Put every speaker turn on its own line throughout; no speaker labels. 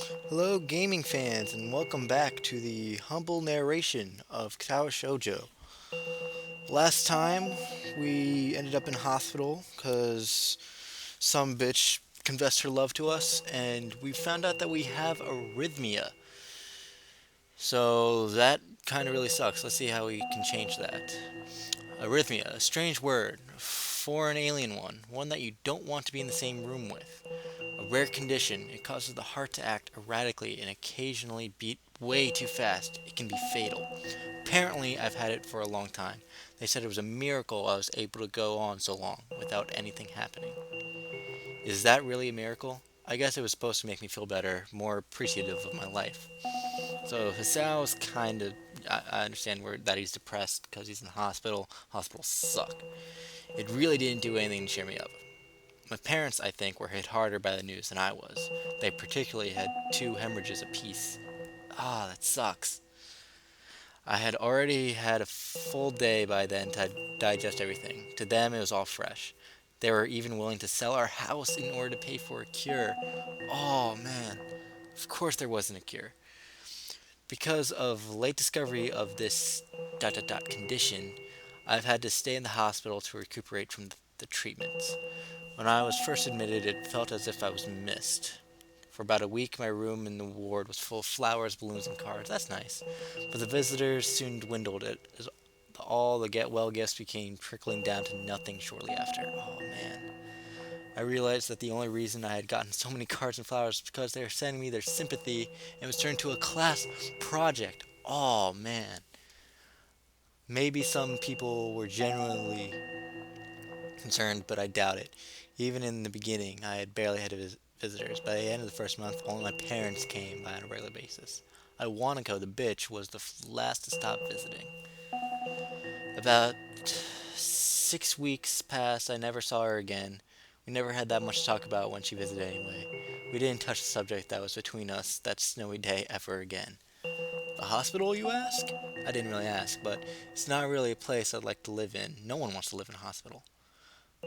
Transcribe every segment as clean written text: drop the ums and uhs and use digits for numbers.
Hello, gaming fans, and welcome back to the humble narration of Katawa Shoujo. Last time, we ended up in hospital because some bitch confessed her love to us, and we found out that we have arrhythmia. So that kind of really sucks. Let's see how we can change that. Arrhythmia, a strange word, a foreign alien one that you don't want to be in the same room with. A rare condition, it causes the heart to act erratically and occasionally beat way too fast. It can be fatal. Apparently, I've had it for a long time. They said it was a miracle I was able to go on so long without anything happening. Is that really a miracle? I guess it was supposed to make me feel better, more appreciative of my life. So Hisao's kind of. I understand that he's depressed because he's in the hospital. Hospitals suck. It really didn't do anything to cheer me up. My parents, I think, were hit harder by the news than I was. They particularly had two hemorrhages apiece. Ah, that sucks. I had already had a full day by then to digest everything. To them, it was all fresh. They were even willing to sell our house in order to pay for a cure. Oh man, of course there wasn't a cure. Because of late discovery of this condition, I've had to stay in the hospital to recuperate from the treatments. When I was first admitted, it felt as if I was missed. For about a week, my room in the ward was full of flowers, balloons, and cards. That's nice. But the visitors soon dwindled as all the get well gifts became trickling down to nothing shortly after. Oh man. I realized that the only reason I had gotten so many cards and flowers was because they were sending me their sympathy and it was turned into a class project. Oh man. Maybe some people were genuinely concerned, but I doubt it. Even in the beginning, I had barely had visitors. By the end of the first month, only my parents came by on a regular basis. Iwanako, the bitch, was the last to stop visiting. About 6 weeks passed, I never saw her again. We never had that much to talk about when she visited anyway. We didn't touch the subject that was between us that snowy day ever again. The hospital, you ask? I didn't really ask, but it's not really a place I'd like to live in. No one wants to live in a hospital.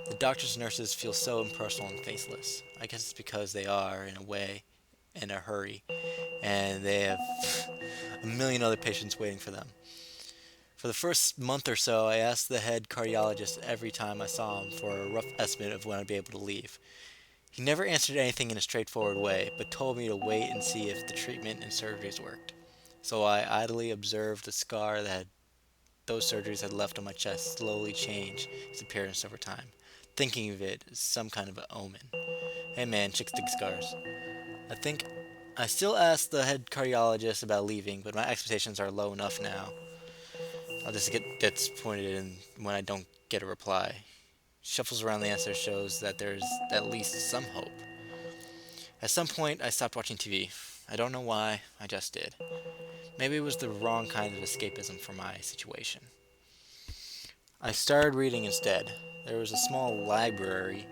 The doctors and nurses feel so impersonal and faceless. I guess it's because they are, in a way, in a hurry, and they have a million other patients waiting for them. For the first month or so, I asked the head cardiologist every time I saw him for a rough estimate of when I'd be able to leave. He never answered anything in a straightforward way, but told me to wait and see if the treatment and surgeries worked. So I idly observed the scar that those surgeries had left on my chest slowly change its appearance over time, thinking of it as some kind of an omen. Hey man, chicks dig scars. I think I still ask the head cardiologist about leaving, but my expectations are low enough now. I'll just get disappointed when I don't get a reply. Shuffles around the answer shows that there's at least some hope. At some point, I stopped watching TV. I don't know why, I just did. Maybe it was the wrong kind of escapism for my situation. I started reading instead. There was a small library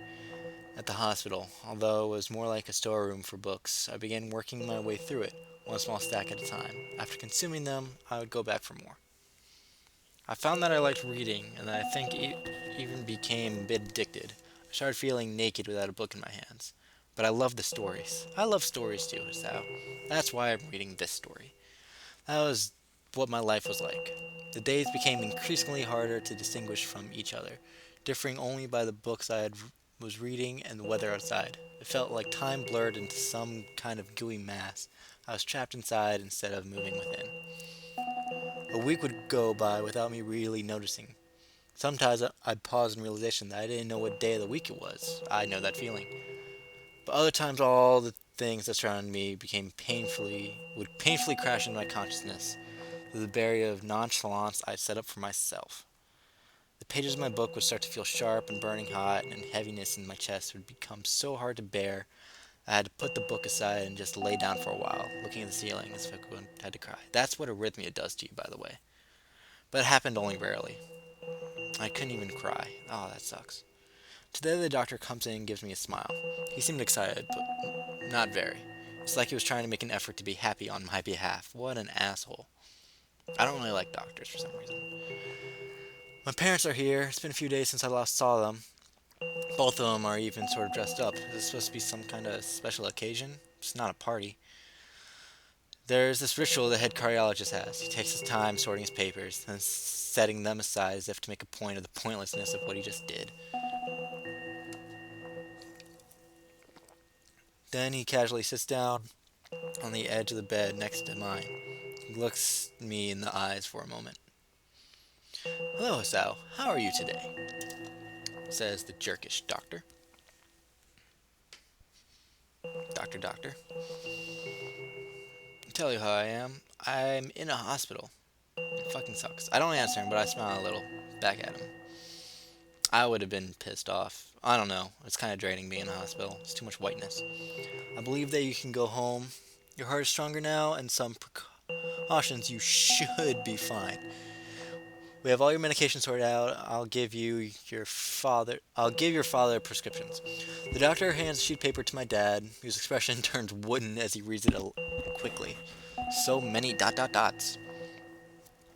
at the hospital, although it was more like a storeroom for books. I began working my way through it, one small stack at a time. After consuming them, I would go back for more. I found that I liked reading, and that I think even became a bit addicted. I started feeling naked without a book in my hands. But I love the stories. I love stories too, Hisao. That's why I'm reading this story. That was what my life was like. The days became increasingly harder to distinguish from each other, differing only by the books was reading and the weather outside. It felt like time blurred into some kind of gooey mass. I was trapped inside instead of moving within. A week would go by without me really noticing. Sometimes I'd pause in realization that I didn't know what day of the week it was. I know that feeling. But other times, all the things that surrounded me would painfully crash into my consciousness through the barrier of nonchalance I'd set up for myself. The pages of my book would start to feel sharp and burning hot, and heaviness in my chest would become so hard to bear I had to put the book aside and just lay down for a while, looking at the ceiling as if I had to cry. That's what arrhythmia does to you, by the way. But it happened only rarely. I couldn't even cry. Oh, that sucks. Today the doctor comes in and gives me a smile. He seemed excited, but not very. It's like he was trying to make an effort to be happy on my behalf. What an asshole. I don't really like doctors for some reason. My parents are here. It's been a few days since I last saw them. Both of them are even sort of dressed up. Is this supposed to be some kind of special occasion? It's not a party. There's this ritual the head cardiologist has. He takes his time sorting his papers, then setting them aside as if to make a point of the pointlessness of what he just did. Then he casually sits down on the edge of the bed next to mine. He looks me in the eyes for a moment. "Hello, Hasao. How are you today?" says the jerkish doctor. Doctor. I'll tell you how I am. I'm in a hospital. It fucking sucks. I don't answer him, but I smile a little back at him. I would have been pissed off. I don't know. It's kind of draining being in a hospital. It's too much whiteness. I believe that you can go home. Your heart is stronger now, and some precautions. You should be fine. We have all your medication sorted out. I'll give your father prescriptions. The doctor hands a sheet of paper to my dad, whose expression turns wooden as he reads it quickly. So many dots.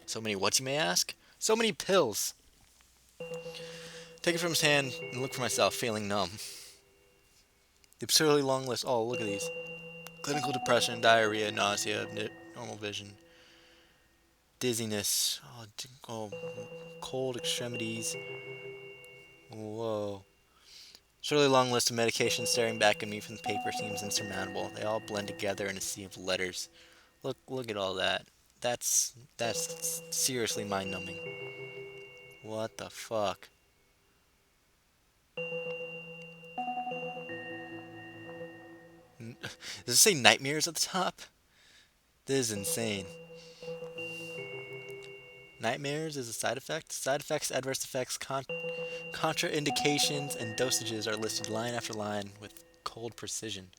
So many what, you may ask? So many pills. Take it from his hand and look for myself, feeling numb. The absurdly long list. Oh, look at these. Clinical depression, diarrhea, nausea, normal vision, dizziness, cold extremities. Whoa. Surely long list of medications staring back at me from the paper seems insurmountable. They all blend together in a sea of letters. Look at all that. That's seriously mind-numbing. What the fuck? Does it say nightmares at the top? This is insane. Nightmares is a side effect. Side effects, adverse effects, contraindications, and dosages are listed line after line with cold precision.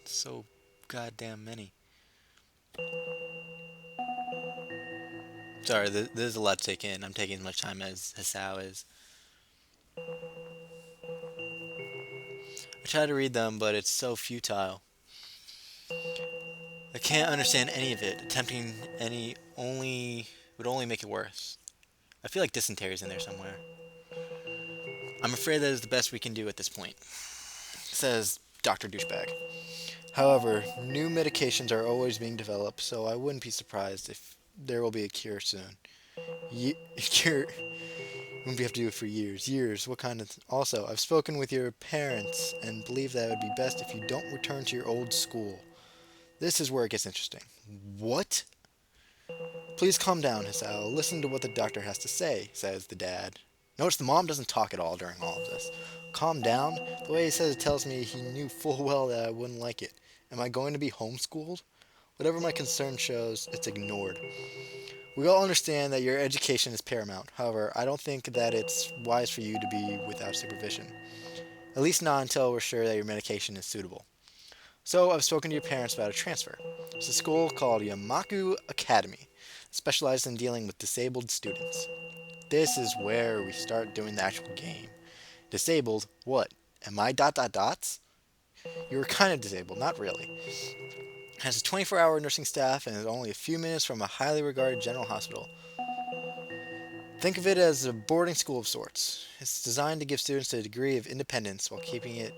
So goddamn many. Sorry, this is a lot to take in. I'm taking as much time as Hasao is. I try to read them, but it's so futile. I can't understand any of it. Attempting any only would only make it worse. I feel like dysentery is in there somewhere. I'm afraid that is the best we can do at this point, says Dr. Douchebag. However, new medications are always being developed, so I wouldn't be surprised if there will be a cure soon. Cure won't be have to do it for years. Years. What kind of? Also, I've spoken with your parents and believe that it would be best if you don't return to your old school. This is where it gets interesting. What? Please calm down, Hisao. Listen to what the doctor has to say, says the dad. Notice the mom doesn't talk at all during all of this. Calm down? The way he says it tells me he knew full well that I wouldn't like it. Am I going to be homeschooled? Whatever my concern shows, it's ignored. We all understand that your education is paramount. However, I don't think that it's wise for you to be without supervision. At least not until we're sure that your medication is suitable. So I've spoken to your parents about a transfer. It's a school called Yamaku Academy, specialized in dealing with disabled students. This is where we start doing the actual game. Disabled? What? Am I dots? You were kind of disabled, not really. It has a 24-hour nursing staff and is only a few minutes from a highly regarded general hospital. Think of it as a boarding school of sorts. It's designed to give students a degree of independence while keeping it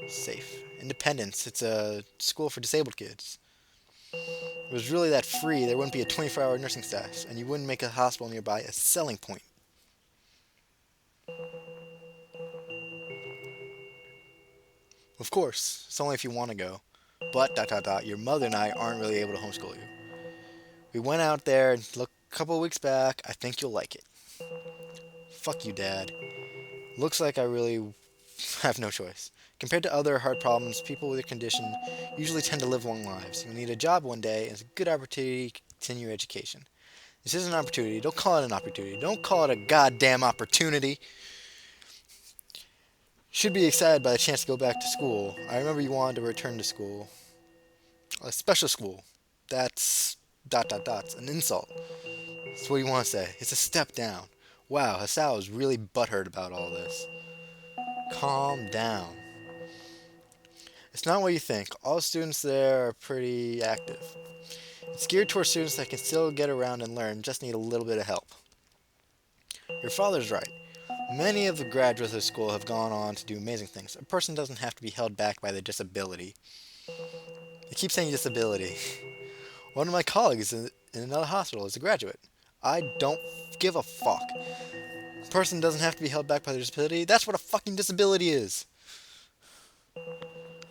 safe. Independence. It's a school for disabled kids. If it was really that free, there wouldn't be a 24-hour nursing staff, and you wouldn't make a hospital nearby a selling point. Of course, it's only if you want to go. But, your mother and I aren't really able to homeschool you. We went out there and looked a couple of weeks back. I think you'll like it. Fuck you, Dad. Looks like I really have no choice. Compared to other hard problems, people with your condition usually tend to live long lives. You'll need a job one day, and it's a good opportunity to continue your education. This is an opportunity. Don't call it an opportunity. Don't call it a goddamn opportunity. Should be excited by the chance to go back to school. I remember you wanted to return to school. A special school. That's an insult. That's what you want to say. It's a step down. Wow, Hasao is really butthurt about all this. Calm down. It's not what you think. All students there are pretty active. It's geared towards students that can still get around and learn, just need a little bit of help. Your father's right. Many of the graduates of the school have gone on to do amazing things. A person doesn't have to be held back by their disability. I keep saying disability. One of my colleagues in another hospital is a graduate. I don't give a fuck. A person doesn't have to be held back by their disability. That's what a fucking disability is.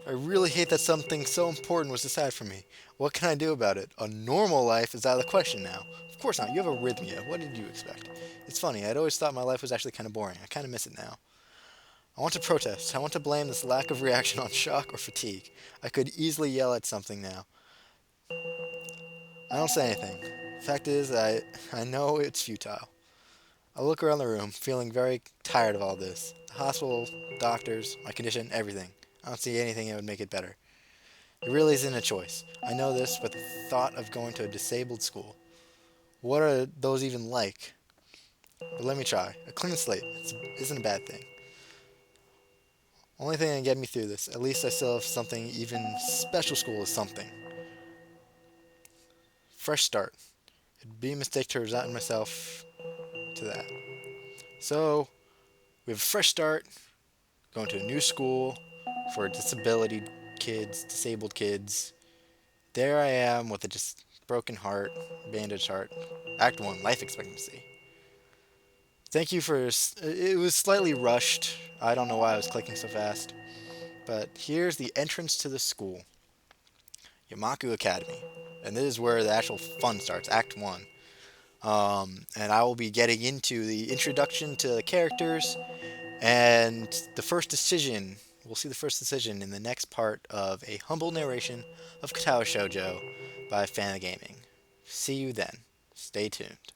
I really hate that something so important was decided for me. What can I do about it? A normal life is out of the question now. Of course not. You have arrhythmia. What did you expect? It's funny. I'd always thought my life was actually kind of boring. I kind of miss it now. I want to protest. I want to blame this lack of reaction on shock or fatigue. I could easily yell at something now. I don't say anything. Fact is, I know it's futile. I look around the room, feeling very tired of all this. The hospital, doctors, my condition, everything. I don't see anything that would make it better. It really isn't a choice. I know this, but the thought of going to a disabled school. What are those even like? But let me try. A clean slate isn't a bad thing. Only thing that can get me through this. At least I still have something. Even special school is something. Fresh start. It'd be a mistake to resign myself to that. So, we have a fresh start, going to a new school for disability kids, disabled kids. There I am with a just broken heart, bandaged heart. Act 1, life expectancy. Thank you for. It was slightly rushed. I don't know why I was clicking so fast. But here's the entrance to the school Yamaku Academy. And this is where the actual fun starts, Act 1. And I will be getting into the introduction to the characters and the first decision. We'll see the first decision in the next part of a humble narration of Katawa Shoujo by FanOfTheGaming. See you then. Stay tuned.